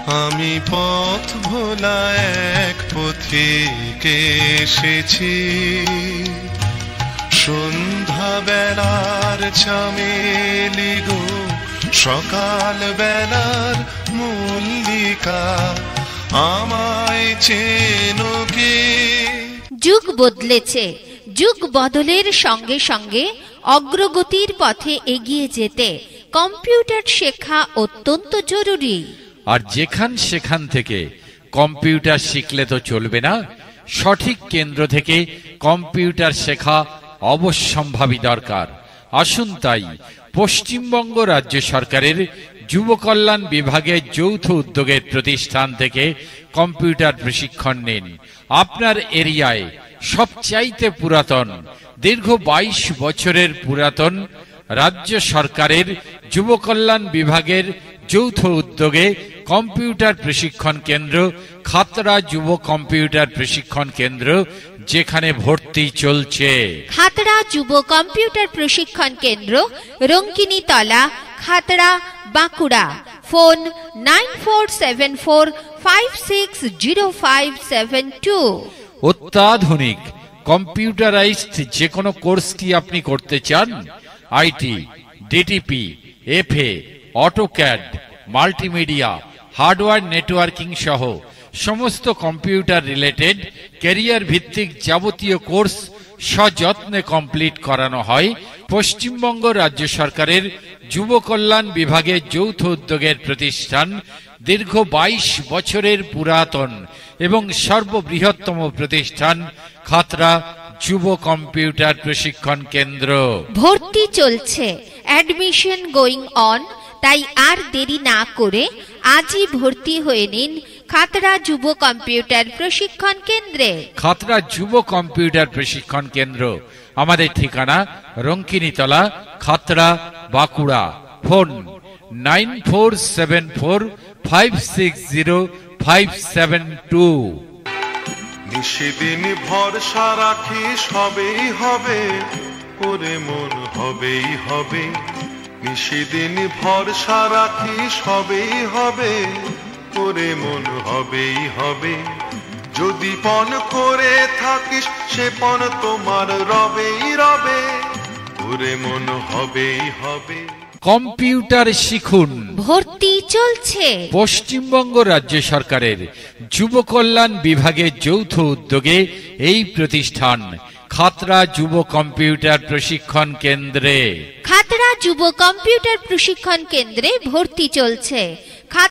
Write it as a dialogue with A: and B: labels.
A: আমি পথ ভোলা এক পথিক এসেছি, সন্ধ্যা বেলার চামেলি গো, সকাল বেলার মল্লিকা, আমায় চেনো কে?
B: যুগ বদলেছে, যুগ বদলের সঙ্গে সঙ্গে অগ্রগতির পথে এগিয়ে যেতে কম্পিউটার শেখা অত্যন্ত জরুরি।
C: আর যেখান সেখান থেকে কম্পিউটার শিখলে তো চলবে না, সঠিক কেন্দ্র থেকে কম্পিউটার শেখা অবশ্যম্ভাবী দরকার। আসুন তাই পশ্চিমবঙ্গ রাজ্য সরকারের যুব কল্যাণ বিভাগের যৌথ উদ্যোগের প্রতিষ্ঠান থেকে কম্পিউটার প্রশিক্ষণ নিন। আপনার এরিয়ায় সবচাইতে পুরাতন, দীর্ঘ 22 বছরের পুরাতন রাজ্য সরকারের যুব কল্যাণ বিভাগের যৌথ উদ্যোগে কম্পিউটার প্রশিক্ষণ কেন্দ্র খাতড়া যুব কম্পিউটার প্রশিক্ষণ কেন্দ্র, যেখানে ভর্তি চলছে।
B: খাতড়া যুব কম্পিউটার প্রশিক্ষণ কেন্দ্র, রঙ্কিনী তলা, খাতড়া, বাঁকুড়া। ফোন 9474560572।
C: অত্যাধুনিক কম্পিউটারাইজড যে কোনো কোর্স কি আপনি করতে চান? IT, DTP, FA, AutoCAD, multimedia, hardware networking সহ সমস্ত কম্পিউটার রিলেটেড ক্যারিয়ার ভিত্তিক যাবতীয় কোর্স সযত্নে কমপ্লিট করানো হয় পশ্চিমবঙ্গ রাজ্য সরকারের যুব কল্যাণ বিভাগের যৌথ উদ্যোগের প্রতিষ্ঠান, দীর্ঘ 22 বছরের পুরাতন এবং সর্ববৃহত্তম প্রতিষ্ঠান খাতড়া যুব কম্পিউটার প্রশিক্ষণ কেন্দ্র।
B: ভর্তি চলছে, অ্যাডমিশন গোয়িং অন। তাই আর দেরি না করে আজই ভর্তি হয়ে নিন খাতড়া যুব কম্পিউটার প্রশিক্ষণ কেন্দ্রে।
C: খাতড়া যুব কম্পিউটার প্রশিক্ষণ কেন্দ্র, আমাদের ঠিকানা রঙ্কিনীতলা, খাতড়া, বাঁকুড়া। ফোন 9474560572।
A: নিশিদিন ভরসা রাখি সবেই হবে, ওরে মন হবেই হবে। নিশিদিন ভরসা রাখি সবেই হবে, ওরে মন হবেই হবে। যদি পণ করে থাকিস সে পণ তোমার রবেই রবে, ওরে মন হবেই হবে।
C: কম্পিউটার শিখুন,
B: ভর্তি চলছে।
C: পশ্চিমবঙ্গ রাজ্য সরকারের যুব কল্যাণ বিভাগের যৌথ উদ্যোগে এই প্রতিষ্ঠান খাতড়া যুব কম্পিউটার প্রশিক্ষণ কেন্দ্রে।
B: খাতড়া যুব কম্পিউটার প্রশিক্ষণ কেন্দ্রে ভর্তি চলছে।